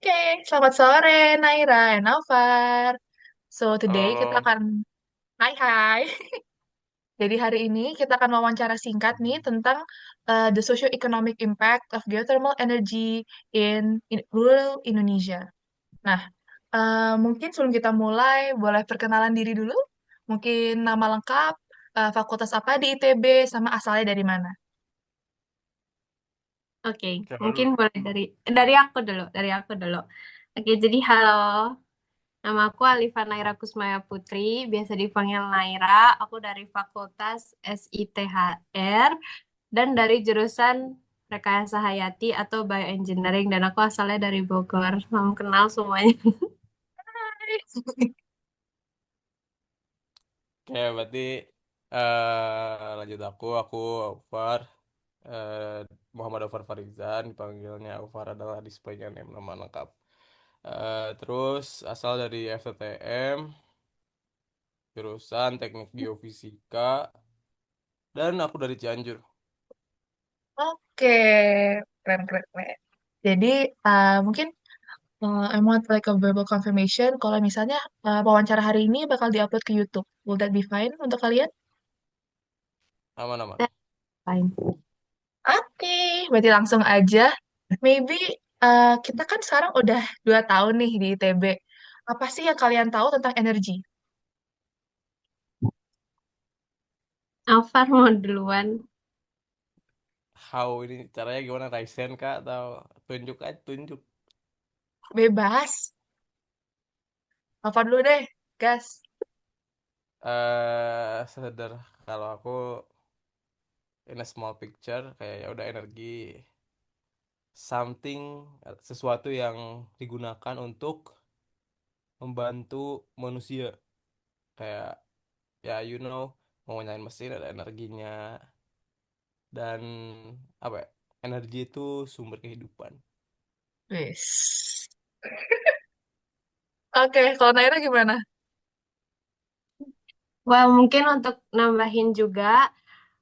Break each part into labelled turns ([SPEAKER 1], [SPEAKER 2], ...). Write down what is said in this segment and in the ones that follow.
[SPEAKER 1] Oke, selamat sore Naira and Alvar. So today kita
[SPEAKER 2] Halo,
[SPEAKER 1] akan Hai hai. Jadi hari ini kita akan wawancara singkat nih tentang the socio-economic impact of geothermal energy in rural Indonesia. Nah, mungkin sebelum kita mulai boleh perkenalan diri dulu. Mungkin nama lengkap, fakultas apa di ITB, sama asalnya dari mana.
[SPEAKER 3] Oke,
[SPEAKER 2] siapa
[SPEAKER 3] mungkin
[SPEAKER 2] dulu?
[SPEAKER 3] boleh dari aku dulu. Oke, jadi halo, nama aku Alifa Naira Kusmaya Putri, biasa dipanggil Naira. Aku dari Fakultas SITHR dan dari jurusan Rekayasa Hayati atau Bioengineering dan aku asalnya dari Bogor. Salam kenal semuanya.
[SPEAKER 1] Hai.
[SPEAKER 2] Oke, berarti lanjut aku Aufar, eh, Muhammad Aufar Farizan, dipanggilnya Aufar adalah displaynya name nama lengkap. Terus asal dari FTTM, jurusan Teknik Geofisika, dan aku dari Cianjur.
[SPEAKER 1] Oke, keren keren keren. Jadi mungkin I want like a verbal confirmation kalau misalnya wawancara hari ini bakal diupload ke YouTube. Will that be fine untuk kalian?
[SPEAKER 2] Aman-aman.
[SPEAKER 3] Dan lain.
[SPEAKER 1] Oke, berarti langsung aja. Maybe kita kan sekarang udah 2 tahun nih di ITB. Apa sih yang kalian tahu tentang energi?
[SPEAKER 3] Alfar mau duluan.
[SPEAKER 2] How ini caranya gimana? Raisen kah atau tunjuk aja tunjuk?
[SPEAKER 1] Bebas. Apa dulu deh, gas.
[SPEAKER 2] Sadar kalau aku in a small picture kayak ya udah energi something, sesuatu yang digunakan untuk membantu manusia, kayak ya mau nyalain mesin ada energinya, dan apa ya, energi itu sumber kehidupan.
[SPEAKER 1] Wis. Oke, kalau Naira gimana?
[SPEAKER 3] Wah, mungkin untuk nambahin juga,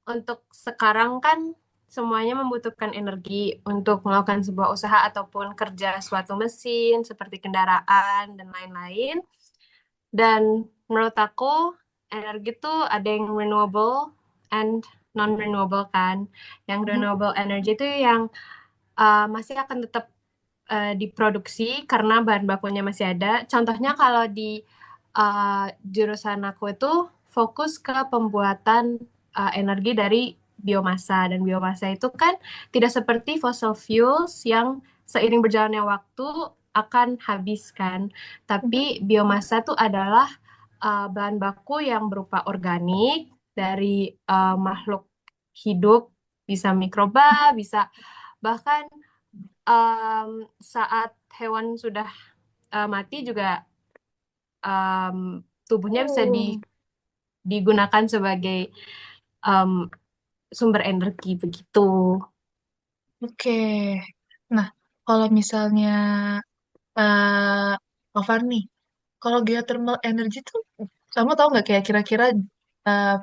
[SPEAKER 3] untuk sekarang kan semuanya membutuhkan energi untuk melakukan sebuah usaha ataupun kerja suatu mesin seperti kendaraan dan lain-lain. Dan menurut aku energi itu ada yang renewable and non-renewable kan. Yang
[SPEAKER 1] Mhm,
[SPEAKER 3] renewable energy itu yang masih akan tetap diproduksi karena bahan bakunya masih ada. Contohnya kalau di jurusan aku itu fokus ke pembuatan energi dari biomasa dan biomasa itu kan tidak seperti fossil fuels yang seiring berjalannya waktu akan habis kan.
[SPEAKER 1] mhm,
[SPEAKER 3] Tapi biomasa itu adalah bahan baku yang berupa organik dari makhluk hidup, bisa mikroba, bisa bahkan saat hewan sudah mati juga em, tubuhnya bisa
[SPEAKER 1] Oh,
[SPEAKER 3] digunakan sebagai em, sumber energi begitu.
[SPEAKER 1] oke. Nah, kalau misalnya Ovar nih, kalau geothermal energy tuh, kamu tahu nggak kayak kira-kira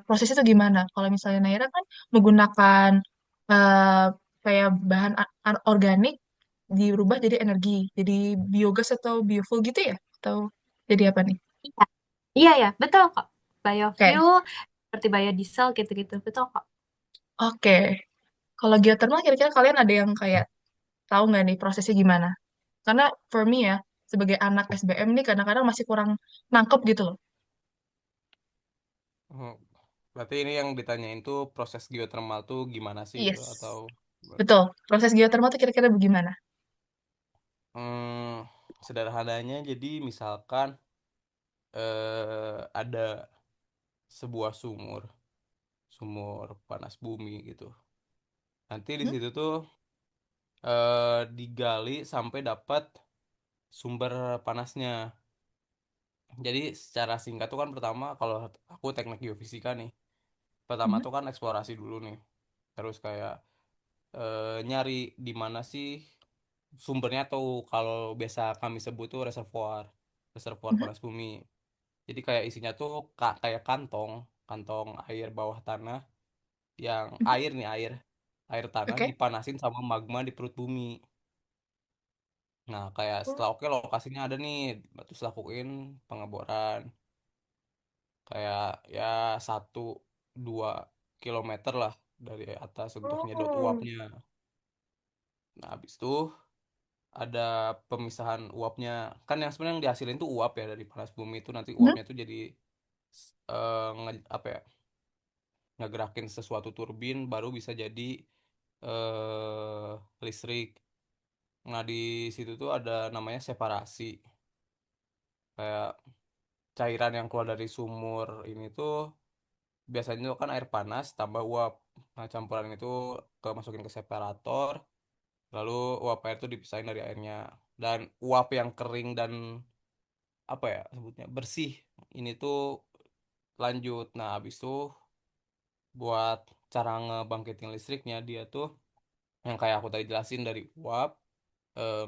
[SPEAKER 1] prosesnya tuh gimana? Kalau misalnya Naira kan menggunakan eh, kayak bahan organik dirubah jadi energi, jadi biogas atau biofuel gitu ya? Atau jadi apa nih?
[SPEAKER 3] Iya, iya ya, betul kok.
[SPEAKER 1] Oke,
[SPEAKER 3] Biofuel seperti biodiesel gitu-gitu, betul kok.
[SPEAKER 1] oke. Kalau geothermal kira-kira kalian ada yang kayak tahu nggak nih prosesnya gimana? Karena for me ya, sebagai anak SBM nih kadang-kadang masih kurang nangkep gitu loh.
[SPEAKER 2] Hmm. Berarti ini yang ditanyain tuh proses geothermal tuh gimana sih gitu, atau
[SPEAKER 1] Yes. Betul. Proses geothermal itu kira-kira bagaimana?
[SPEAKER 2] hmm, sederhananya jadi misalkan ada sebuah sumur sumur panas bumi gitu. Nanti di
[SPEAKER 1] Hmm?
[SPEAKER 2] situ tuh digali sampai dapat sumber panasnya. Jadi secara singkat tuh kan pertama, kalau aku teknik geofisika nih, pertama
[SPEAKER 1] Mhm.
[SPEAKER 2] tuh kan eksplorasi dulu nih. Terus kayak nyari di mana sih sumbernya, atau kalau biasa kami sebut tuh reservoir, reservoir
[SPEAKER 1] Mhm.
[SPEAKER 2] panas bumi. Jadi kayak isinya tuh kayak kantong, kantong air bawah tanah, yang
[SPEAKER 1] Mhm.
[SPEAKER 2] air nih, air tanah
[SPEAKER 1] Oke.
[SPEAKER 2] dipanasin sama magma di perut bumi. Nah, kayak
[SPEAKER 1] Oh,
[SPEAKER 2] setelah oke lokasinya ada nih, terus lakuin pengeboran kayak ya 1-2 kilometer lah dari atas untuk nyedot
[SPEAKER 1] oh.
[SPEAKER 2] uapnya. Nah, habis itu ada pemisahan uapnya. Kan yang sebenarnya yang dihasilin tuh uap ya dari panas bumi itu nanti
[SPEAKER 1] Hmm?
[SPEAKER 2] uapnya tuh jadi apa ya? Ngegerakin sesuatu turbin baru bisa jadi listrik. Nah, di situ tuh ada namanya separasi. Kayak cairan yang keluar dari sumur ini tuh biasanya tuh kan air panas tambah uap. Nah, campuran itu masukin ke separator, lalu uap air itu dipisahin dari airnya. Dan uap yang kering dan apa ya sebutnya bersih ini tuh lanjut. Nah, habis itu buat cara ngebangkitin listriknya dia tuh yang kayak aku tadi jelasin dari uap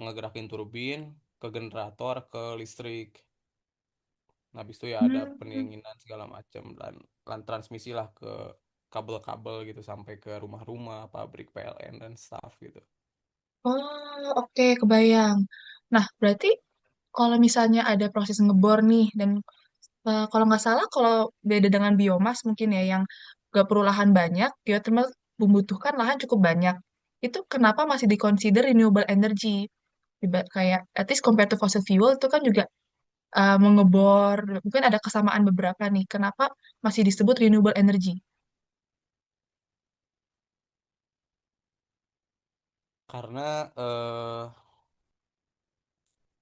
[SPEAKER 2] ngegerakin turbin ke generator ke listrik. Nah, habis itu ya ada
[SPEAKER 1] Hmm.
[SPEAKER 2] pendinginan segala macam dan transmisi lah ke kabel-kabel gitu sampai ke rumah-rumah, pabrik PLN dan staff gitu.
[SPEAKER 1] Oh, oke, kebayang. Nah, berarti kalau misalnya ada proses ngebor nih, dan kalau nggak salah, kalau beda dengan biomas mungkin ya, yang nggak perlu lahan banyak, geothermal membutuhkan lahan cukup banyak. Itu kenapa masih di-consider renewable energy? Kayak, at least compared to fossil fuel, itu kan juga mengebor, mungkin ada kesamaan beberapa nih. Kenapa masih disebut renewable energy?
[SPEAKER 2] Karena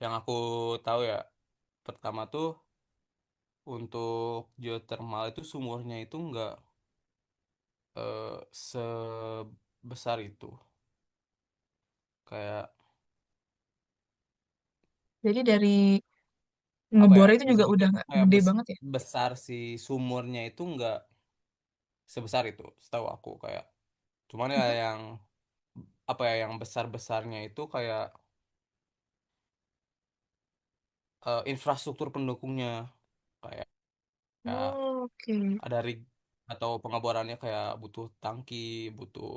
[SPEAKER 2] yang aku tahu ya, pertama tuh untuk geothermal itu sumurnya itu nggak sebesar itu. Kayak
[SPEAKER 1] Jadi dari
[SPEAKER 2] apa
[SPEAKER 1] ngebor
[SPEAKER 2] ya?
[SPEAKER 1] itu juga
[SPEAKER 2] Disebutnya
[SPEAKER 1] udah
[SPEAKER 2] itu
[SPEAKER 1] nggak
[SPEAKER 2] kayak
[SPEAKER 1] gede banget ya?
[SPEAKER 2] besar si sumurnya itu nggak sebesar itu, setahu aku kayak. Cuman ya
[SPEAKER 1] Mhm.
[SPEAKER 2] yang apa ya yang besar-besarnya itu kayak infrastruktur pendukungnya kayak
[SPEAKER 1] Oh, oke.
[SPEAKER 2] ada rig atau pengeborannya kayak butuh tangki, butuh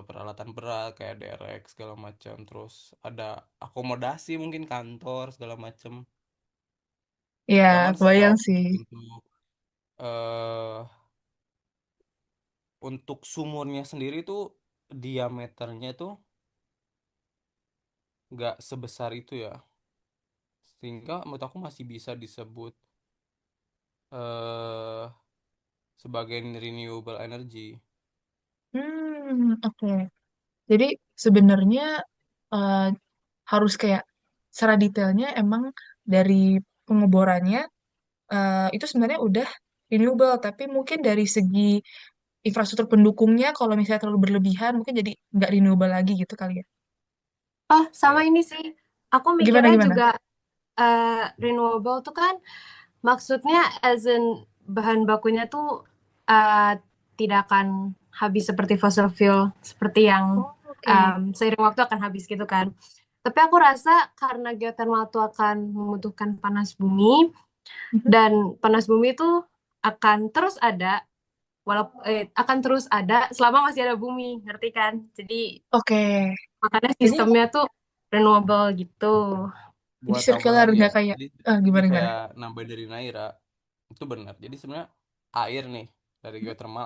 [SPEAKER 2] peralatan berat kayak derek segala macam, terus ada akomodasi mungkin kantor segala macam.
[SPEAKER 1] Ya,
[SPEAKER 2] Sedangkan setahu
[SPEAKER 1] kebayang
[SPEAKER 2] aku
[SPEAKER 1] sih.
[SPEAKER 2] tuh eh untuk sumurnya sendiri tuh diameternya tuh nggak sebesar itu ya, sehingga menurut aku masih bisa disebut eh sebagai renewable energy.
[SPEAKER 1] Oke. Jadi sebenarnya eh, harus kayak secara detailnya emang dari pengeborannya itu sebenarnya udah renewable, tapi mungkin dari segi infrastruktur pendukungnya kalau misalnya terlalu berlebihan mungkin jadi nggak renewable lagi gitu kali ya.
[SPEAKER 3] Oh, sama
[SPEAKER 2] Ya,
[SPEAKER 3] ini sih. Aku
[SPEAKER 1] Gimana
[SPEAKER 3] mikirnya
[SPEAKER 1] gimana?
[SPEAKER 3] juga renewable tuh kan maksudnya as in bahan bakunya tuh uh, tidak akan habis seperti fossil fuel, seperti yang
[SPEAKER 1] Oh, oke.
[SPEAKER 3] seiring waktu akan habis gitu kan. Tapi aku rasa karena geothermal itu akan membutuhkan panas bumi,
[SPEAKER 1] Mhm.
[SPEAKER 3] dan panas bumi itu akan terus ada, walaupun akan terus ada selama masih ada bumi, ngerti kan? Jadi
[SPEAKER 1] Oke.
[SPEAKER 3] makanya
[SPEAKER 1] Jadi
[SPEAKER 3] sistemnya tuh renewable gitu.
[SPEAKER 1] jadi
[SPEAKER 2] buat tambahan
[SPEAKER 1] circular
[SPEAKER 2] lagi ya.
[SPEAKER 1] nggak kayak
[SPEAKER 2] Jadi
[SPEAKER 1] gimana gimana?
[SPEAKER 2] kayak nambah dari Naira itu benar. Jadi sebenarnya air nih dari geothermal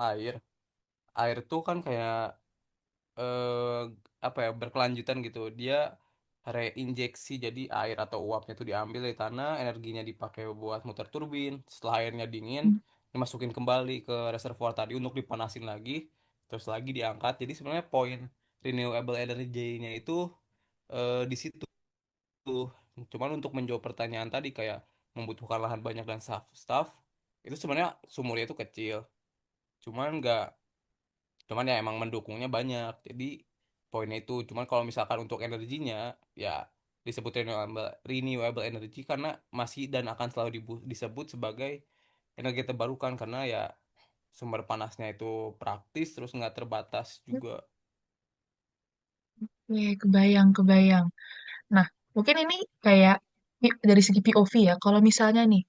[SPEAKER 2] air tuh kan kayak eh apa ya berkelanjutan gitu. Dia reinjeksi jadi air atau uapnya tuh diambil dari tanah, energinya dipakai buat muter turbin. Setelah airnya dingin, dimasukin kembali ke reservoir tadi untuk dipanasin lagi, terus lagi diangkat. Jadi sebenarnya poin renewable energy-nya itu di situ. Cuman untuk menjawab pertanyaan tadi kayak membutuhkan lahan banyak dan staff, itu sebenarnya sumurnya itu kecil. Cuman nggak cuman ya emang mendukungnya banyak jadi poinnya itu cuman kalau misalkan untuk energinya ya disebut renewable energy karena masih dan akan selalu disebut sebagai energi terbarukan karena ya sumber panasnya itu praktis terus nggak terbatas juga.
[SPEAKER 1] Kebayang, kebayang. Nah, mungkin ini kayak dari segi POV ya. Kalau misalnya nih,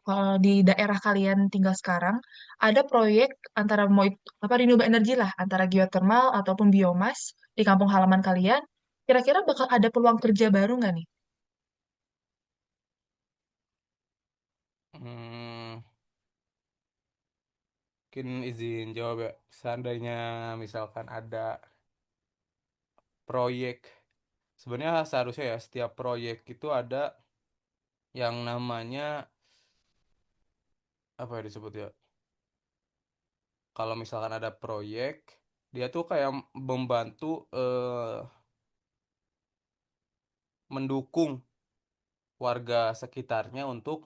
[SPEAKER 1] kalau di daerah kalian tinggal sekarang, ada proyek antara mau apa renewable energy lah, antara geothermal ataupun biomas di kampung halaman kalian. Kira-kira bakal ada peluang kerja baru nggak nih?
[SPEAKER 2] Hmm, mungkin izin jawab ya. Seandainya misalkan ada proyek, sebenarnya seharusnya ya setiap proyek itu ada yang namanya apa ya disebut ya? Kalau misalkan ada proyek, dia tuh kayak membantu mendukung warga sekitarnya untuk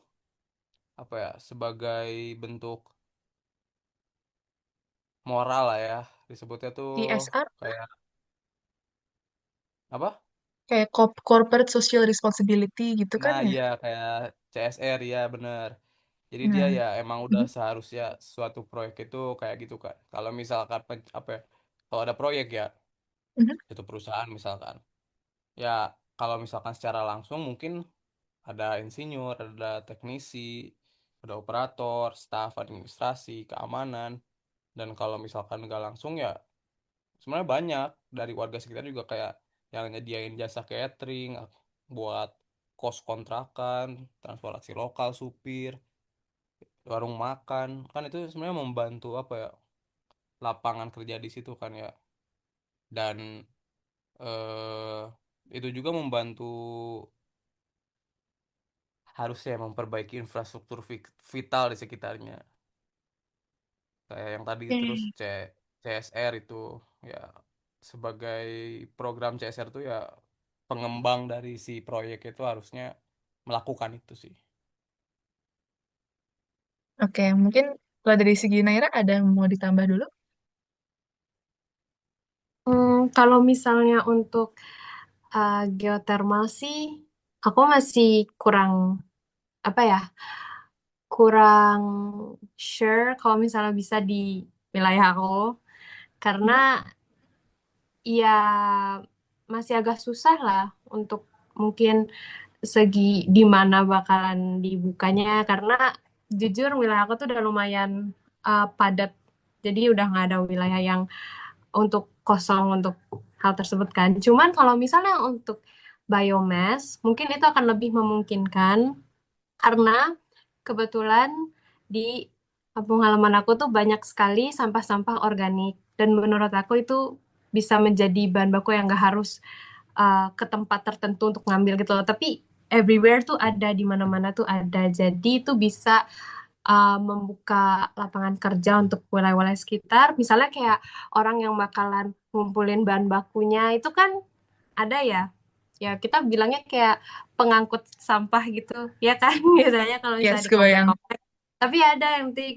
[SPEAKER 2] apa ya? Sebagai bentuk moral lah ya. Disebutnya tuh
[SPEAKER 1] CSR,
[SPEAKER 2] kayak apa?
[SPEAKER 1] kayak corporate social responsibility gitu kan
[SPEAKER 2] Nah,
[SPEAKER 1] ya?
[SPEAKER 2] iya kayak CSR ya bener. Jadi dia
[SPEAKER 1] Nah,
[SPEAKER 2] ya emang udah
[SPEAKER 1] mhm,
[SPEAKER 2] seharusnya suatu proyek itu kayak gitu kan. Kalau misalkan apa ya? Kalau ada proyek ya
[SPEAKER 1] mhm.
[SPEAKER 2] itu perusahaan misalkan. Ya kalau misalkan secara langsung mungkin ada insinyur, ada teknisi, ada operator, staf administrasi, keamanan. Dan kalau misalkan nggak langsung ya sebenarnya banyak dari warga sekitar juga kayak yang nyediain jasa catering buat kos kontrakan, transportasi lokal, supir, warung makan. Kan itu sebenarnya membantu apa ya? Lapangan kerja di situ kan ya. Dan eh itu juga membantu harusnya memperbaiki infrastruktur vital di sekitarnya. Kayak yang tadi terus
[SPEAKER 1] Oke.
[SPEAKER 2] CSR itu ya sebagai program CSR itu ya pengembang dari si proyek itu harusnya melakukan itu sih.
[SPEAKER 1] Oke, mungkin kalau dari segi Naira ada yang mau ditambah dulu?
[SPEAKER 3] Kalau misalnya untuk geothermal sih, aku masih kurang apa ya, kurang sure kalau misalnya bisa di wilayah aku, karena
[SPEAKER 1] Mhm.
[SPEAKER 3] ya masih agak susah lah untuk mungkin segi di mana bakalan dibukanya, karena jujur wilayah aku tuh udah lumayan padat, jadi udah nggak ada wilayah yang untuk kosong untuk hal tersebut kan. Cuman kalau misalnya untuk biomass, mungkin itu akan lebih memungkinkan karena kebetulan di kampung halaman aku tuh banyak sekali sampah-sampah organik dan menurut aku itu bisa menjadi bahan baku yang gak harus ke tempat tertentu untuk ngambil gitu loh. Tapi everywhere tuh ada, di mana-mana tuh ada. Jadi itu bisa membuka lapangan kerja untuk wilayah-wilayah sekitar. Misalnya kayak orang yang bakalan ngumpulin bahan bakunya itu kan ada ya. Ya kita bilangnya kayak pengangkut sampah gitu, ya kan? Biasanya kalau misalnya
[SPEAKER 1] Yes,
[SPEAKER 3] di
[SPEAKER 1] kebayang.
[SPEAKER 3] komplek-komplek. Tapi ada yang nanti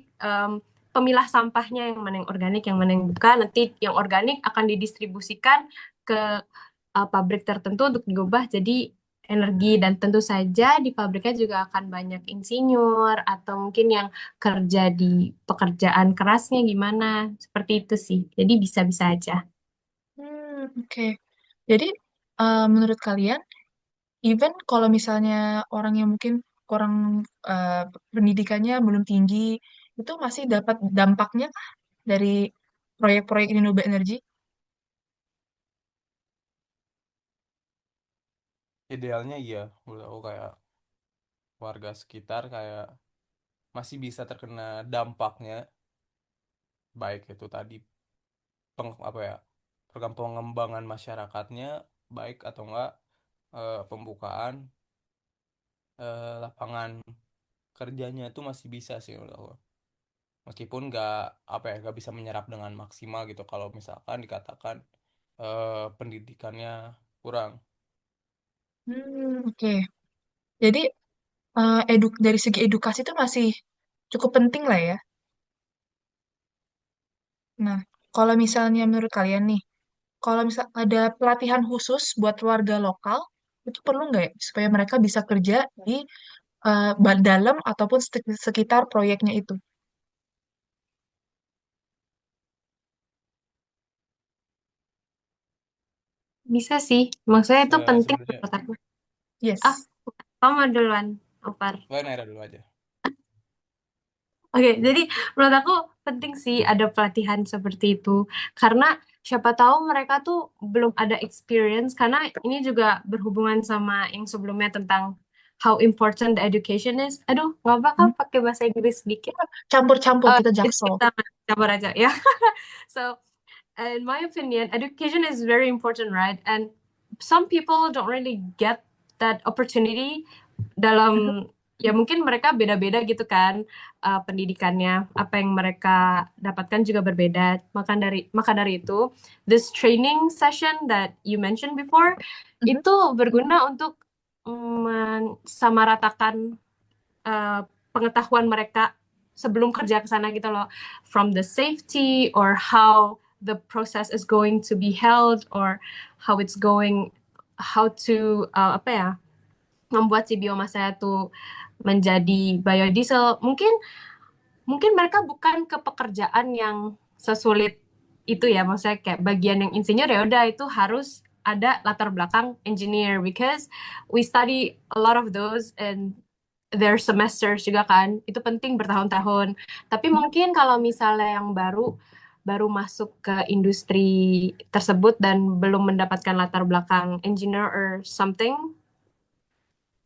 [SPEAKER 3] pemilah sampahnya yang mana yang organik, yang mana yang bukan. Nanti yang organik akan didistribusikan ke pabrik tertentu untuk diubah jadi energi dan tentu saja di pabriknya juga akan banyak insinyur atau mungkin yang kerja di pekerjaan kerasnya gimana seperti itu sih. Jadi bisa-bisa aja.
[SPEAKER 1] Oke. Jadi, menurut kalian, even kalau misalnya orang yang mungkin kurang eh, pendidikannya belum tinggi, itu masih dapat dampaknya kah dari proyek-proyek renewable energy?
[SPEAKER 2] Idealnya iya, menurut aku kayak warga sekitar kayak masih bisa terkena dampaknya, baik itu tadi apa ya program pengembangan masyarakatnya baik atau enggak pembukaan lapangan kerjanya itu masih bisa sih menurut aku. Meskipun nggak apa ya nggak bisa menyerap dengan maksimal gitu kalau misalkan dikatakan pendidikannya kurang.
[SPEAKER 1] Oke. Jadi, dari segi edukasi itu masih cukup penting lah ya. Nah, kalau misalnya menurut kalian nih, kalau misal ada pelatihan khusus buat warga lokal, itu perlu nggak ya? Supaya mereka bisa kerja di dalam ataupun sekitar proyeknya itu.
[SPEAKER 3] Bisa sih, maksudnya itu penting
[SPEAKER 2] Sebenarnya
[SPEAKER 3] menurut aku. Ah,
[SPEAKER 1] Yes.
[SPEAKER 3] kamu duluan, Opar.
[SPEAKER 2] gue Naira dulu aja.
[SPEAKER 3] Oke, jadi menurut aku penting sih ada pelatihan seperti itu. Karena Siapa tahu mereka tuh belum ada experience karena ini juga berhubungan sama yang sebelumnya tentang how important the education is. Aduh, nggak apa-apa
[SPEAKER 1] Hmm.
[SPEAKER 3] pakai bahasa Inggris dikit.
[SPEAKER 1] Campur-campur kita
[SPEAKER 3] It's
[SPEAKER 1] Jaksel.
[SPEAKER 3] kita campur aja ya. So, in my opinion, education is very important, right? And some people don't really get that opportunity
[SPEAKER 1] Mhm.
[SPEAKER 3] dalam ya mungkin mereka beda-beda gitu kan pendidikannya apa yang mereka dapatkan juga berbeda maka dari itu this training session that you mentioned before
[SPEAKER 1] Mhm.
[SPEAKER 3] itu berguna untuk mensamaratakan uh, pengetahuan mereka sebelum kerja ke sana gitu loh from the safety or how the process is going to be held or how it's going how to apa ya membuat si biomasa itu menjadi biodiesel. Mungkin mungkin mereka bukan ke pekerjaan yang sesulit itu ya, maksudnya kayak bagian yang insinyur ya udah itu harus ada latar belakang engineer because we study a lot of those and their semesters juga kan. Itu penting bertahun-tahun. Tapi mungkin kalau misalnya yang baru baru masuk ke industri tersebut dan belum mendapatkan latar belakang engineer or something,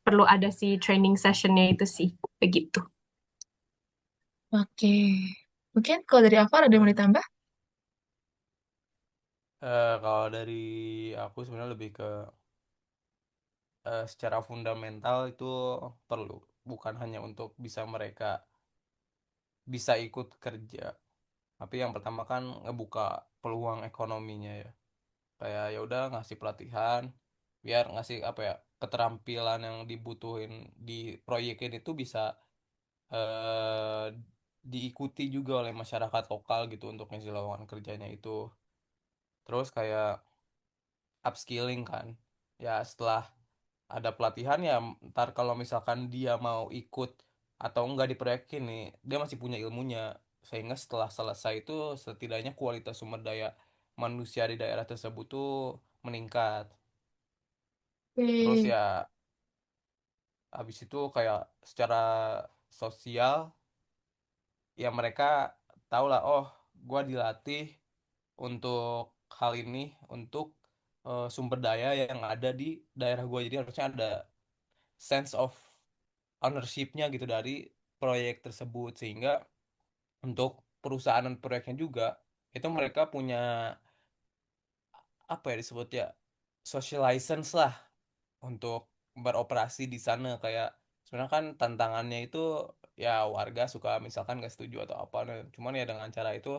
[SPEAKER 3] perlu ada si training sessionnya itu sih begitu.
[SPEAKER 1] Oke. Mungkin kalau dari Alvar ada yang mau
[SPEAKER 2] Eh,
[SPEAKER 1] ditambah?
[SPEAKER 2] kalau dari aku sebenarnya lebih ke secara fundamental itu perlu, bukan hanya untuk bisa mereka bisa ikut kerja, tapi yang pertama kan ngebuka peluang ekonominya ya. Kayak ya udah ngasih pelatihan biar ngasih apa ya, keterampilan yang dibutuhin di proyekin itu bisa eh, diikuti juga oleh masyarakat lokal gitu untuk ngisi lowongan kerjanya itu. Terus kayak upskilling kan, ya setelah ada pelatihan ya ntar kalau misalkan dia mau ikut atau enggak di proyek ini dia masih punya ilmunya, sehingga setelah selesai itu setidaknya kualitas sumber daya manusia di daerah tersebut tuh meningkat. Terus
[SPEAKER 1] Oke.
[SPEAKER 2] ya habis itu kayak secara sosial ya mereka tahu lah, oh gua dilatih untuk hal ini, untuk sumber daya yang ada di daerah gua, jadi harusnya ada sense of ownership-nya gitu dari proyek tersebut, sehingga untuk perusahaan dan proyeknya juga itu mereka punya apa ya disebut ya, social license lah untuk beroperasi di sana. Kayak sebenarnya kan tantangannya itu ya warga suka misalkan gak setuju atau apa, nah, cuman ya dengan cara itu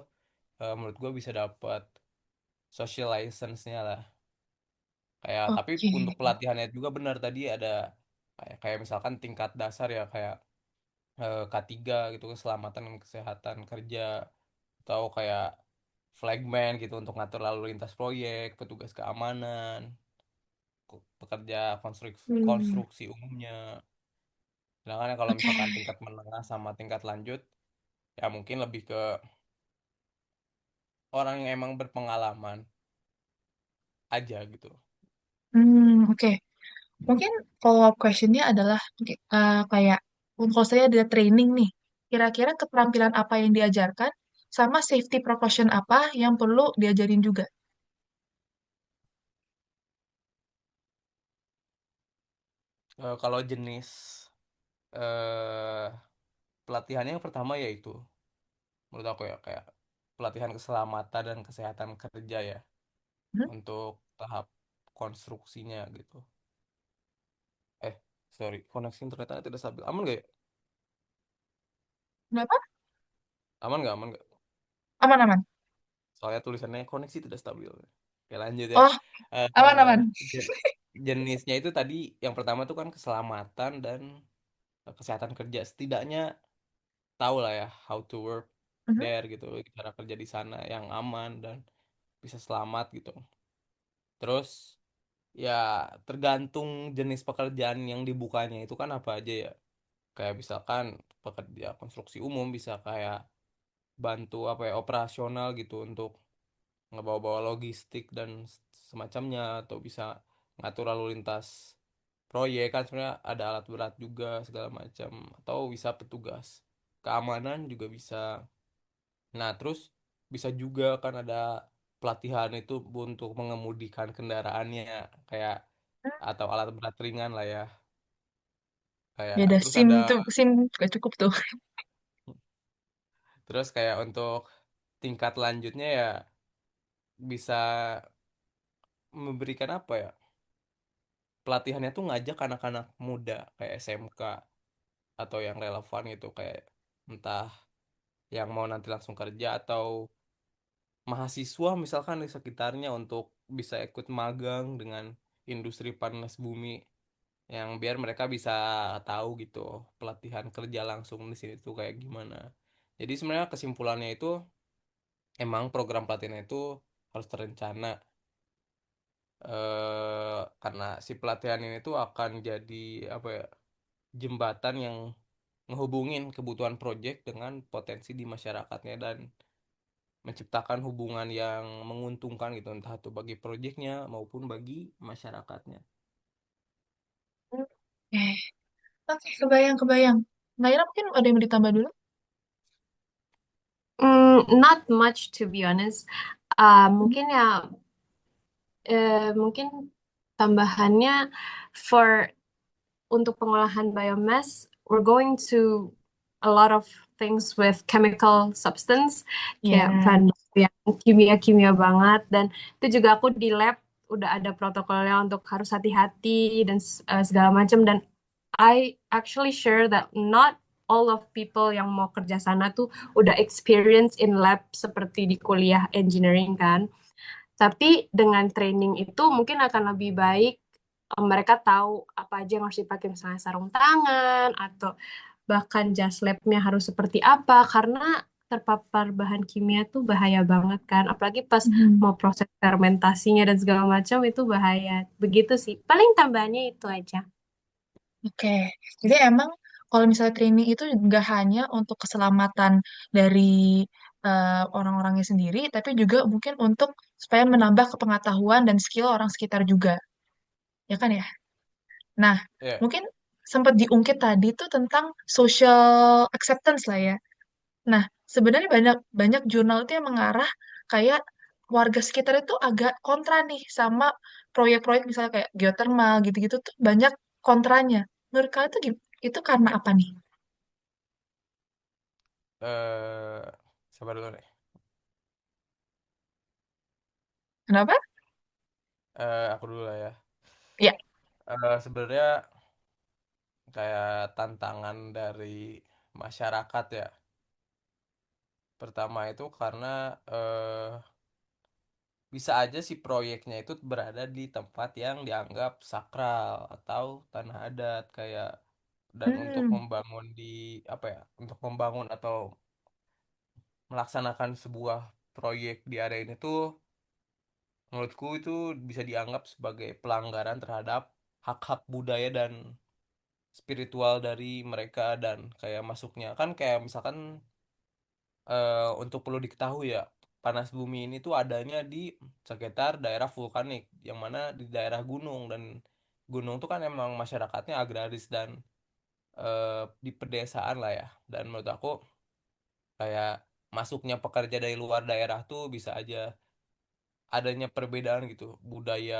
[SPEAKER 2] menurut gue bisa dapat social license-nya lah. Kayak tapi
[SPEAKER 1] Oke.
[SPEAKER 2] untuk pelatihannya juga benar tadi ada kayak misalkan tingkat dasar ya, kayak K3 gitu, keselamatan dan kesehatan kerja, atau kayak flagman gitu untuk ngatur lalu lintas proyek, petugas keamanan, pekerja konstruksi
[SPEAKER 1] Hmm.
[SPEAKER 2] konstruksi umumnya. Sedangkan kalau
[SPEAKER 1] Oke.
[SPEAKER 2] misalkan tingkat menengah sama tingkat lanjut ya mungkin lebih ke orang yang emang berpengalaman aja gitu.
[SPEAKER 1] Oke. Mungkin follow-up question-nya adalah kayak kalau saya ada training nih, kira-kira keterampilan apa yang diajarkan sama safety precaution apa yang perlu diajarin juga?
[SPEAKER 2] Kalau jenis eh pelatihannya yang pertama yaitu menurut aku ya kayak pelatihan keselamatan dan kesehatan kerja ya,
[SPEAKER 1] Hmm?
[SPEAKER 2] untuk tahap konstruksinya gitu. Eh, sorry, koneksi internetnya tidak stabil. Aman gak ya?
[SPEAKER 1] Kenapa?
[SPEAKER 2] Aman gak?
[SPEAKER 1] Aman-aman.
[SPEAKER 2] Soalnya tulisannya koneksi tidak stabil. Oke, lanjut ya.
[SPEAKER 1] Oh,
[SPEAKER 2] Eh,
[SPEAKER 1] aman-aman.
[SPEAKER 2] je- Jenisnya itu tadi yang pertama tuh kan keselamatan dan kesehatan kerja. Setidaknya tahu lah ya how to work
[SPEAKER 1] Mhm.
[SPEAKER 2] there gitu, cara kerja di sana yang aman dan bisa selamat gitu. Terus ya tergantung jenis pekerjaan yang dibukanya itu kan apa aja ya. Kayak misalkan pekerja konstruksi umum bisa kayak bantu apa ya, operasional gitu untuk ngebawa-bawa logistik dan semacamnya, atau bisa ngatur lalu lintas proyek kan sebenarnya ada alat berat juga segala macam, atau bisa petugas keamanan juga bisa. Nah terus bisa juga kan ada pelatihan itu untuk mengemudikan kendaraannya kayak atau alat berat ringan lah ya kayak
[SPEAKER 1] Beda
[SPEAKER 2] terus
[SPEAKER 1] SIM
[SPEAKER 2] ada
[SPEAKER 1] tuh, SIM gak cukup tuh.
[SPEAKER 2] terus kayak untuk tingkat lanjutnya ya bisa memberikan apa ya pelatihannya tuh ngajak anak-anak muda kayak SMK atau yang relevan gitu kayak entah yang mau nanti langsung kerja atau mahasiswa misalkan di sekitarnya untuk bisa ikut magang dengan industri panas bumi yang biar mereka bisa tahu gitu pelatihan kerja langsung di sini tuh kayak gimana. Jadi sebenarnya kesimpulannya itu emang program pelatihan itu harus terencana karena si pelatihan ini tuh akan jadi apa ya jembatan yang ngehubungin kebutuhan proyek dengan potensi di masyarakatnya dan menciptakan hubungan yang menguntungkan gitu entah itu bagi proyeknya maupun bagi masyarakatnya.
[SPEAKER 1] Eh, oke, kebayang, kebayang. Naira mungkin ada yang mau ditambah dulu?
[SPEAKER 3] Not much to be honest. Mungkin ya, mungkin tambahannya for untuk pengolahan biomass, we're going to a lot of things with chemical substance, kayak
[SPEAKER 1] Ya.
[SPEAKER 3] bahan baku yang kimia-kimia banget, dan itu juga aku di lab udah ada protokolnya untuk harus hati-hati dan segala macam. Dan I actually sure that not all of people yang mau kerja sana tuh udah experience in lab seperti di kuliah engineering kan. Tapi dengan training itu mungkin akan lebih baik, mereka tahu apa aja yang harus dipakai, misalnya sarung tangan atau bahkan jas labnya harus seperti apa, karena terpapar bahan kimia tuh bahaya banget kan, apalagi pas
[SPEAKER 1] Mhm.
[SPEAKER 3] mau proses fermentasinya dan segala macam itu bahaya. Begitu sih. Paling tambahnya itu aja.
[SPEAKER 1] Oke, jadi emang kalau misalnya training itu nggak hanya untuk keselamatan dari orang-orangnya sendiri, tapi juga mungkin untuk supaya menambah kepengetahuan dan skill orang sekitar juga, ya kan ya? Nah,
[SPEAKER 2] Ya,
[SPEAKER 1] mungkin sempat diungkit tadi tuh tentang social acceptance lah ya. Nah, sebenarnya banyak banyak jurnal itu yang mengarah kayak warga sekitar itu agak kontra nih sama proyek-proyek misalnya kayak geothermal gitu-gitu tuh banyak kontranya. Menurut kalian itu itu karena apa nih?
[SPEAKER 2] eh sabar dulu nih.
[SPEAKER 1] Kenapa?
[SPEAKER 2] Aku dulu lah ya.
[SPEAKER 1] Ya.
[SPEAKER 2] Sebenarnya kayak tantangan dari masyarakat ya. Pertama itu karena bisa aja si proyeknya itu berada di tempat yang dianggap sakral atau tanah adat kayak dan untuk
[SPEAKER 1] Hmm,
[SPEAKER 2] membangun di apa ya untuk membangun atau melaksanakan sebuah proyek di area ini tuh menurutku itu bisa dianggap sebagai pelanggaran terhadap hak-hak budaya dan spiritual dari mereka dan kayak masuknya kan kayak misalkan untuk perlu diketahui ya panas bumi ini tuh adanya di sekitar daerah vulkanik yang mana di daerah gunung dan gunung tuh kan emang masyarakatnya agraris dan di pedesaan lah ya dan menurut aku kayak masuknya pekerja dari luar daerah tuh bisa aja adanya perbedaan gitu budaya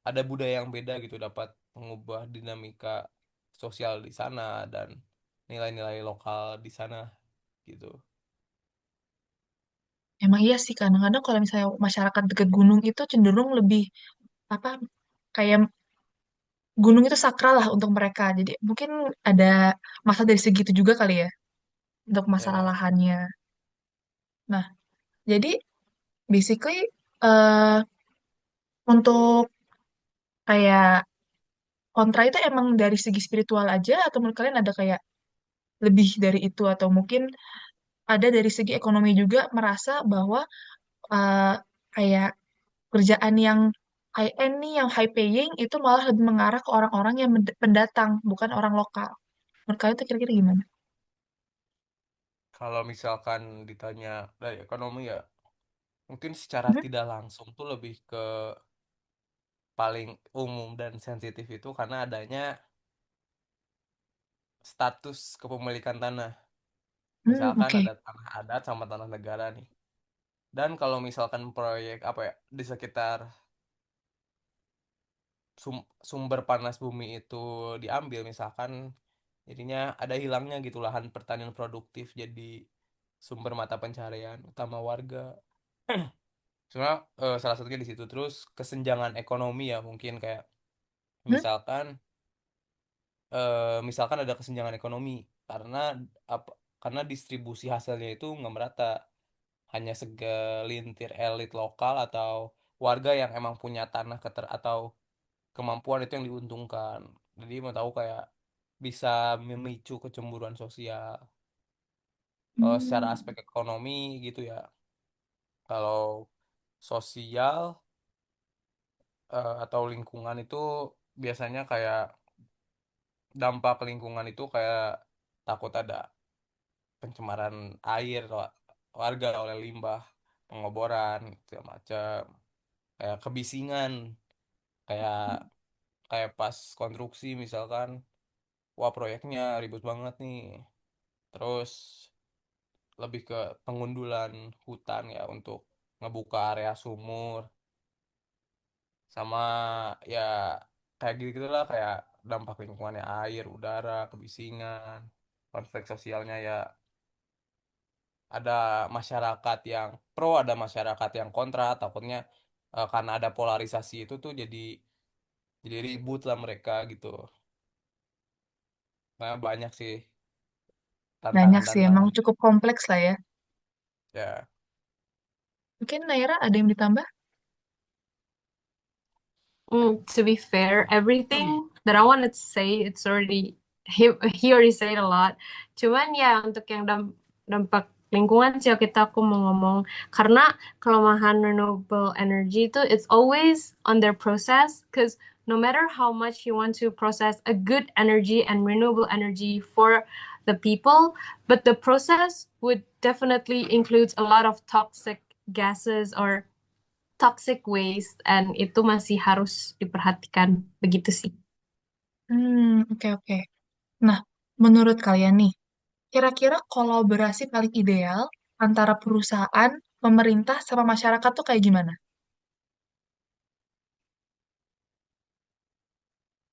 [SPEAKER 2] ada budaya yang beda gitu dapat mengubah dinamika sosial di sana dan nilai-nilai lokal di sana gitu.
[SPEAKER 1] emang iya sih kadang-kadang kalau misalnya masyarakat dekat gunung itu cenderung lebih apa kayak gunung itu sakral lah untuk mereka. Jadi mungkin ada masa dari segitu juga kali ya untuk masalah
[SPEAKER 2] Ya,
[SPEAKER 1] lahannya. Nah, jadi basically eh untuk kayak kontra itu emang dari segi spiritual aja atau menurut kalian ada kayak lebih dari itu atau mungkin ada dari segi ekonomi juga merasa bahwa eh, kayak kerjaan yang high end nih yang high paying itu malah lebih mengarah ke orang-orang yang pendatang bukan orang lokal. Menurut kalian itu kira-kira gimana?
[SPEAKER 2] kalau misalkan ditanya dari ekonomi ya mungkin secara
[SPEAKER 1] Mhm.
[SPEAKER 2] tidak langsung tuh lebih ke paling umum dan sensitif itu karena adanya status kepemilikan tanah. Misalkan
[SPEAKER 1] Oke.
[SPEAKER 2] ada tanah adat sama tanah negara nih. Dan kalau misalkan proyek apa ya di sekitar sumber panas bumi itu diambil misalkan, jadinya ada hilangnya gitu lahan pertanian produktif jadi sumber mata pencaharian utama warga. Sebenarnya salah satunya di situ. Terus kesenjangan ekonomi ya mungkin kayak
[SPEAKER 1] Hmm?
[SPEAKER 2] misalkan misalkan ada kesenjangan ekonomi karena apa, karena distribusi hasilnya itu nggak merata, hanya segelintir elit lokal atau warga yang emang punya tanah atau kemampuan itu yang diuntungkan. Jadi mau tahu kayak bisa memicu kecemburuan sosial. Kalau secara
[SPEAKER 1] Hmm.
[SPEAKER 2] aspek ekonomi gitu ya. Kalau sosial atau lingkungan itu biasanya kayak dampak lingkungan itu kayak takut ada pencemaran air warga oleh limbah, pengoboran segala macam, kayak kebisingan, kayak kayak pas konstruksi misalkan, wah proyeknya ribet banget nih. Terus lebih ke pengundulan hutan ya untuk ngebuka area sumur, sama ya kayak gitu gitulah, kayak dampak lingkungannya air, udara, kebisingan, konflik sosialnya ya, ada masyarakat yang pro, ada masyarakat yang kontra. Takutnya karena ada polarisasi itu tuh jadi ribut lah mereka gitu. Nah, banyak sih
[SPEAKER 1] Banyak sih, emang
[SPEAKER 2] tantangan-tantangan
[SPEAKER 1] cukup kompleks lah ya.
[SPEAKER 2] ya.
[SPEAKER 1] Mungkin Naira ada yang ditambah?
[SPEAKER 3] To be fair, everything that I wanted to say, it's already he already said a lot. Cuman ya untuk yang dampak lingkungan sih aku mau ngomong karena kelemahan renewable energy itu it's always on their process, because no matter how much you want to process a good energy and renewable energy for the people, but the process would definitely include a lot of toxic gases or toxic waste, and itu masih harus diperhatikan begitu sih.
[SPEAKER 1] Oke, oke. Nah, menurut kalian nih, kira-kira kolaborasi paling ideal antara perusahaan, pemerintah, sama masyarakat tuh kayak gimana?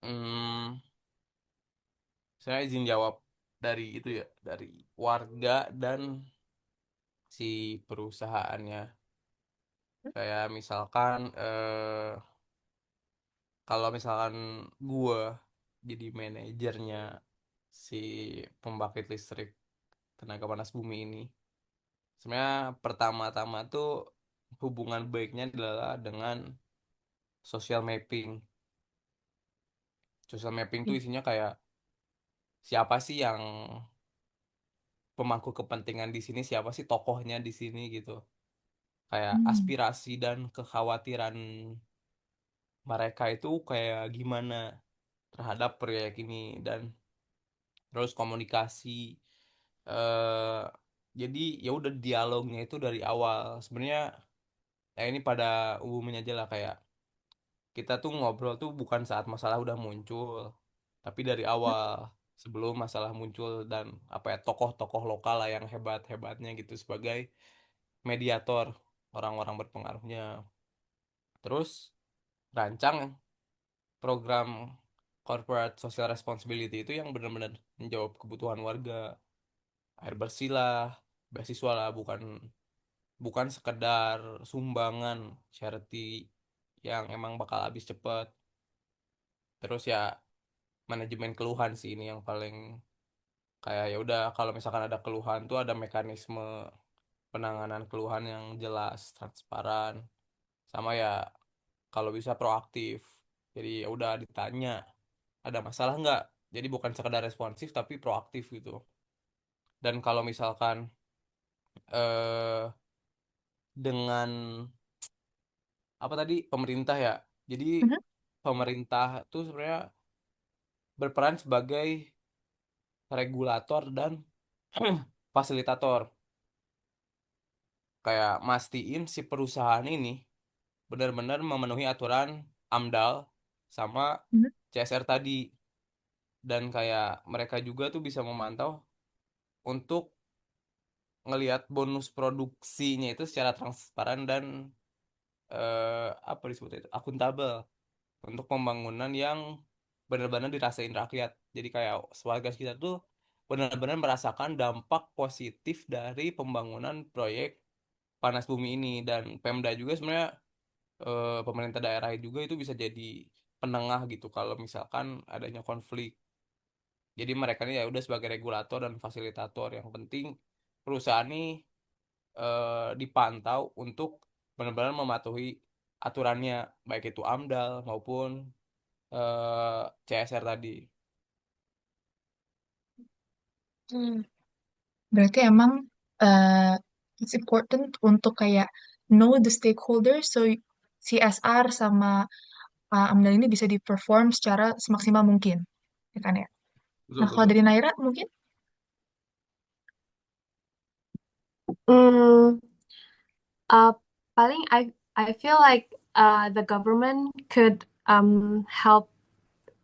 [SPEAKER 2] hmm, saya izin jawab dari itu ya, dari warga dan si perusahaannya. Kayak misalkan kalau misalkan gua jadi manajernya si pembangkit listrik tenaga panas bumi ini, sebenarnya pertama-tama tuh hubungan baiknya adalah dengan social mapping. Social mapping tuh isinya kayak siapa sih yang pemangku kepentingan di sini, siapa sih tokohnya di sini gitu. Kayak
[SPEAKER 1] Hmm.
[SPEAKER 2] aspirasi dan kekhawatiran mereka itu kayak gimana terhadap proyek ini, dan terus komunikasi. eh jadi ya udah dialognya itu dari awal sebenarnya. Ya ini pada umumnya aja lah, kayak kita tuh ngobrol tuh bukan saat masalah udah muncul, tapi dari awal sebelum masalah muncul. Dan apa ya, tokoh-tokoh lokal lah yang hebat-hebatnya gitu sebagai mediator orang-orang berpengaruhnya. Terus rancang program corporate social responsibility itu yang benar-benar menjawab kebutuhan warga. Air bersih lah, beasiswa lah, bukan bukan sekedar sumbangan charity yang emang bakal habis cepet. Terus ya manajemen keluhan sih ini yang paling kayak, ya udah kalau misalkan ada keluhan tuh ada mekanisme penanganan keluhan yang jelas, transparan, sama ya kalau bisa proaktif. Jadi ya udah ditanya ada masalah nggak. Jadi bukan sekedar responsif tapi proaktif gitu. Dan kalau misalkan eh dengan apa tadi, pemerintah ya. Jadi
[SPEAKER 1] Mhm.
[SPEAKER 2] pemerintah tuh sebenarnya berperan sebagai regulator dan fasilitator. Kayak mastiin si perusahaan ini benar-benar memenuhi aturan AMDAL sama
[SPEAKER 1] Mhm.
[SPEAKER 2] CSR tadi. Dan kayak mereka juga tuh bisa memantau untuk ngelihat bonus produksinya itu secara transparan dan apa disebutnya itu akuntabel untuk pembangunan yang benar-benar dirasain rakyat. Jadi kayak warga sekitar tuh benar-benar merasakan dampak positif dari pembangunan proyek panas bumi ini. Dan Pemda juga sebenarnya pemerintah daerah juga itu bisa jadi penengah gitu kalau misalkan adanya konflik. Jadi mereka ini ya udah sebagai regulator dan fasilitator. Yang penting perusahaan ini dipantau untuk benar-benar mematuhi aturannya, baik itu AMDAL maupun CSR tadi.
[SPEAKER 1] Hmm. Berarti emang uh, it's important untuk kayak know the stakeholders so CSR sama AMDAL ini bisa di-perform secara semaksimal mungkin, ya kan ya? Nah,
[SPEAKER 2] Betul,
[SPEAKER 1] kalau
[SPEAKER 2] betul.
[SPEAKER 1] dari Naira mungkin?
[SPEAKER 3] Mm, uh, paling I feel like the government could help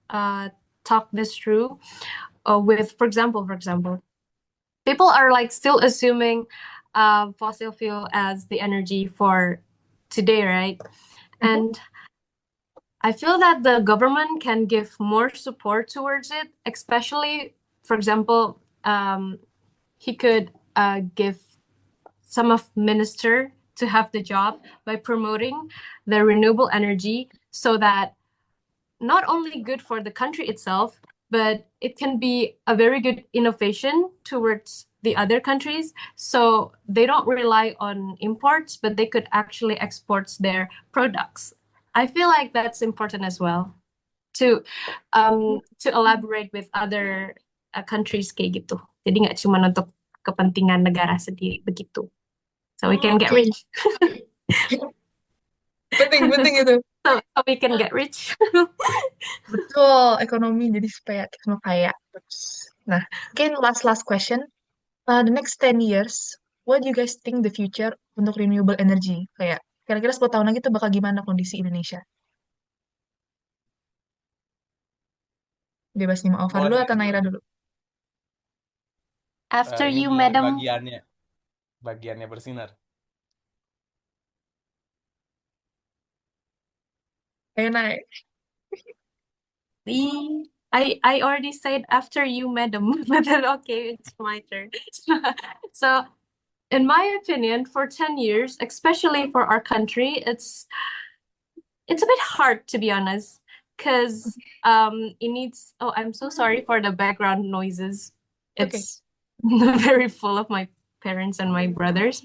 [SPEAKER 3] uh, talk this through with, for example, people are like still assuming fossil fuel as the energy for today, right?
[SPEAKER 1] Mhm.
[SPEAKER 3] And I feel that the government can give more support towards it, especially, for example, he could give some of minister to have the job by promoting the renewable energy so that not only good for the country itself, but it can be a very good innovation towards the other countries. So they don't rely on imports, but they could actually export their products. I feel like that's important as well to elaborate with other countries kayak gitu. Jadi nggak cuma untuk kepentingan negara sendiri begitu. So we can get
[SPEAKER 1] Oke,
[SPEAKER 3] rich.
[SPEAKER 1] penting itu.
[SPEAKER 3] So we can get rich.
[SPEAKER 1] Betul, ekonomi jadi supaya kita semua kaya. Nah, mungkin last question. The next 10 years, what do you guys think the future untuk renewable energy? Kayak kira-kira 10 tahun lagi tuh bakal gimana kondisi Indonesia? Bebas nih, mau Alfa
[SPEAKER 2] Gua
[SPEAKER 1] dulu
[SPEAKER 2] dari
[SPEAKER 1] atau
[SPEAKER 2] dulu
[SPEAKER 1] Naira
[SPEAKER 2] aja.
[SPEAKER 1] dulu?
[SPEAKER 3] After
[SPEAKER 2] Ini
[SPEAKER 3] you,
[SPEAKER 2] giliran
[SPEAKER 3] madam.
[SPEAKER 2] bagiannya bersinar.
[SPEAKER 1] Ayo, Nay.
[SPEAKER 3] I already said after you, madam, but then okay, it's my turn. So, in my opinion, for 10 years, especially for our country, it's a bit hard to be honest, because it needs oh, I'm so sorry for the background noises.
[SPEAKER 1] Oke.
[SPEAKER 3] It's very full of my parents and my brothers,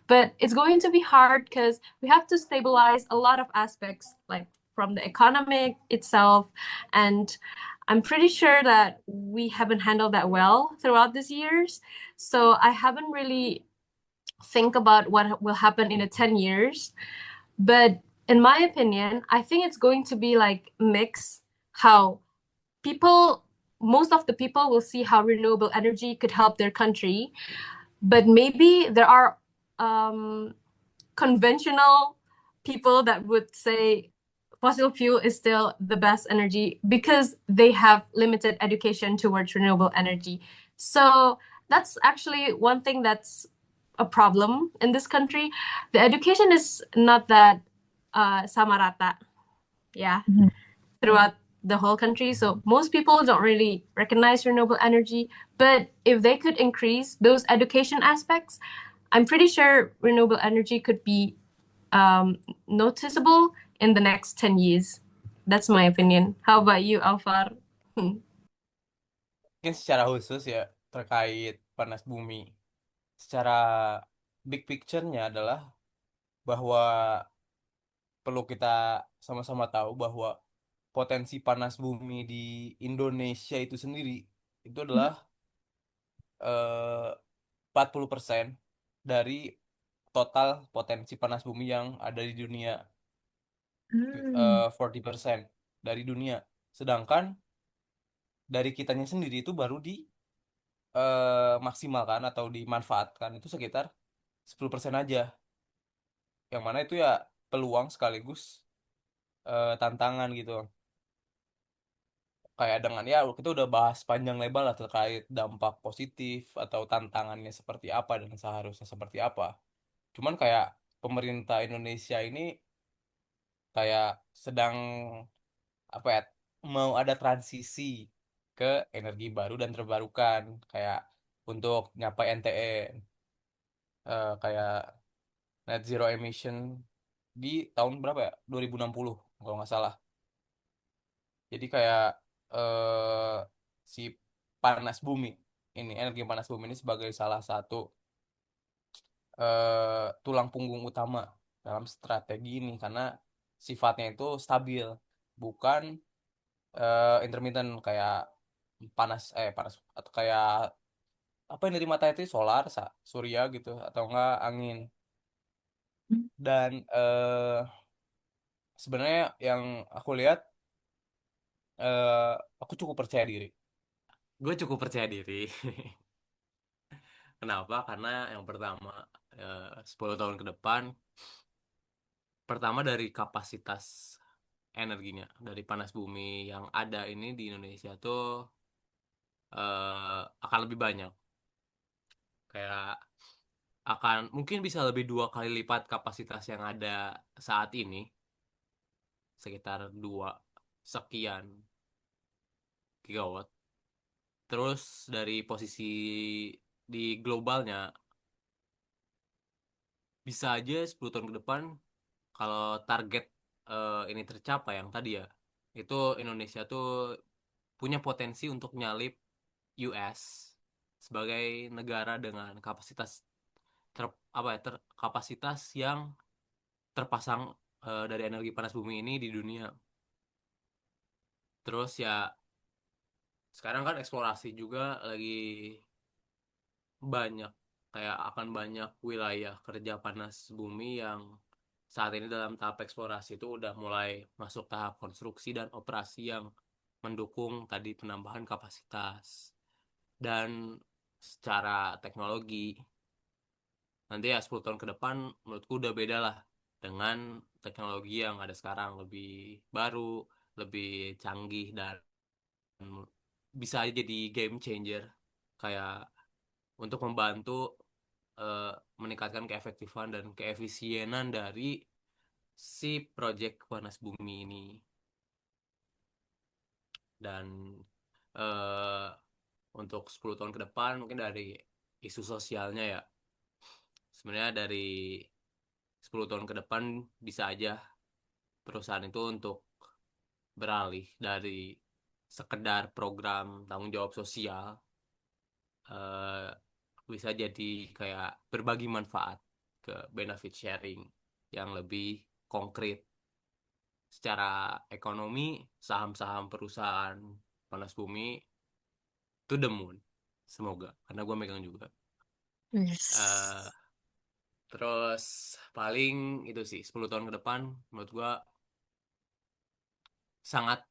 [SPEAKER 3] but it's going to be hard because we have to stabilize a lot of aspects like from the economic itself, and I'm pretty sure that we haven't handled that well throughout these years. So I haven't really think about what will happen in the 10 years. But in my opinion, I think it's going to be like mix how people most of the people will see how renewable energy could help their country, but maybe there are conventional people that would say fossil fuel is still the best energy because they have limited education towards renewable energy. So that's actually one thing that's a problem in this country. The education is not that sama rata, yeah,
[SPEAKER 1] Mhm.
[SPEAKER 3] throughout the whole country. So most people don't really recognize renewable energy. But if they could increase those education aspects, I'm pretty sure renewable energy could be noticeable in the next 10 years. That's my opinion. How about you, Alfar?
[SPEAKER 2] Mungkin secara khusus ya terkait panas bumi. Secara big picture-nya adalah bahwa perlu kita sama-sama tahu bahwa potensi panas bumi di Indonesia itu sendiri itu adalah 40% dari total potensi panas bumi yang ada di dunia.
[SPEAKER 1] Hmm.
[SPEAKER 2] 40% dari dunia. Sedangkan dari kitanya sendiri itu baru di maksimalkan atau dimanfaatkan itu sekitar 10% aja. Yang mana itu ya peluang sekaligus tantangan gitu. kayak dengan ya kita udah bahas panjang lebar lah terkait dampak positif atau tantangannya seperti apa dan seharusnya seperti apa. Cuman kayak pemerintah Indonesia ini kayak sedang apa ya, mau ada transisi ke energi baru dan terbarukan kayak untuk nyapai NTE, kayak net zero emission di tahun berapa ya? 2060 kalau nggak salah. Jadi kayak eh si panas bumi ini, energi panas bumi ini sebagai salah satu tulang punggung utama dalam strategi ini karena sifatnya itu stabil, bukan intermittent kayak panas atau kayak apa yang dari matahari itu solar, surya gitu atau enggak angin. Dan sebenarnya yang aku lihat, aku cukup percaya diri. Gue cukup percaya diri. Kenapa? Karena yang pertama, 10 tahun ke depan, pertama dari kapasitas energinya dari panas bumi yang ada ini di Indonesia tuh akan lebih banyak. Kayak akan mungkin bisa lebih 2 kali lipat kapasitas yang ada saat ini, sekitar 2 sekian gigawatt. Terus dari posisi di globalnya, bisa aja 10 tahun ke depan kalau target ini tercapai yang tadi ya, itu Indonesia tuh punya potensi untuk nyalip US sebagai negara dengan kapasitas kapasitas yang terpasang dari energi panas bumi ini di dunia. Terus ya sekarang kan eksplorasi juga lagi banyak, kayak akan banyak wilayah kerja panas bumi yang saat ini dalam tahap eksplorasi itu udah mulai masuk tahap konstruksi dan operasi yang mendukung tadi penambahan kapasitas. Dan secara teknologi nanti ya 10 tahun ke depan menurutku udah beda lah dengan teknologi yang ada sekarang, lebih baru, lebih canggih, dan bisa aja jadi game changer kayak untuk membantu eh, meningkatkan keefektifan dan keefisienan dari si project panas bumi ini. Dan eh, untuk 10 tahun ke depan mungkin dari isu sosialnya ya, sebenarnya dari 10 tahun ke depan bisa aja perusahaan itu untuk beralih dari sekedar program tanggung jawab sosial, eh, bisa jadi kayak berbagi manfaat ke benefit sharing yang lebih konkret. Secara ekonomi, saham-saham perusahaan panas bumi to the moon. Semoga, karena gue megang juga. Eh,
[SPEAKER 1] Yes.
[SPEAKER 2] terus paling itu sih 10 tahun ke depan menurut gue sangat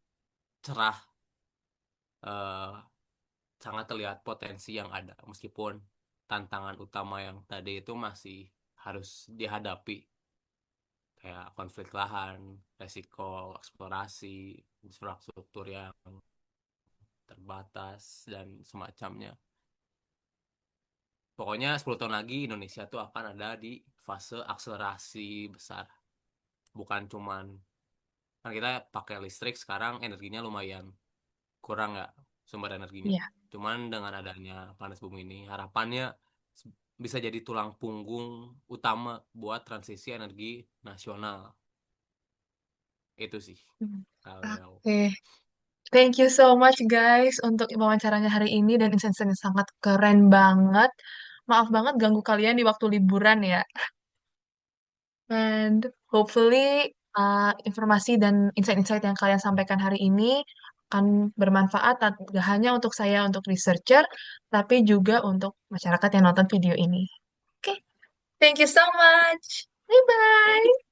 [SPEAKER 2] cerah, eh, sangat terlihat potensi yang ada meskipun tantangan utama yang tadi itu masih harus dihadapi, kayak konflik lahan, resiko eksplorasi, infrastruktur yang terbatas dan semacamnya. Pokoknya 10 tahun lagi Indonesia tuh akan ada di fase akselerasi besar. Bukan cuman, kan kita pakai listrik sekarang energinya lumayan kurang ya sumber energinya.
[SPEAKER 1] Iya.
[SPEAKER 2] Cuman dengan adanya panas bumi ini harapannya bisa jadi tulang punggung utama buat transisi energi nasional. Itu sih
[SPEAKER 1] Hmm.
[SPEAKER 2] kalau
[SPEAKER 1] Oke. Thank you so much guys untuk wawancaranya hari ini dan insight-nya sangat keren banget. Maaf banget ganggu kalian di waktu liburan ya. And hopefully informasi dan insight-insight yang kalian sampaikan hari ini akan bermanfaat tidak hanya untuk saya untuk researcher, tapi juga untuk masyarakat yang nonton video ini. Oke, thank you so much. Bye-bye.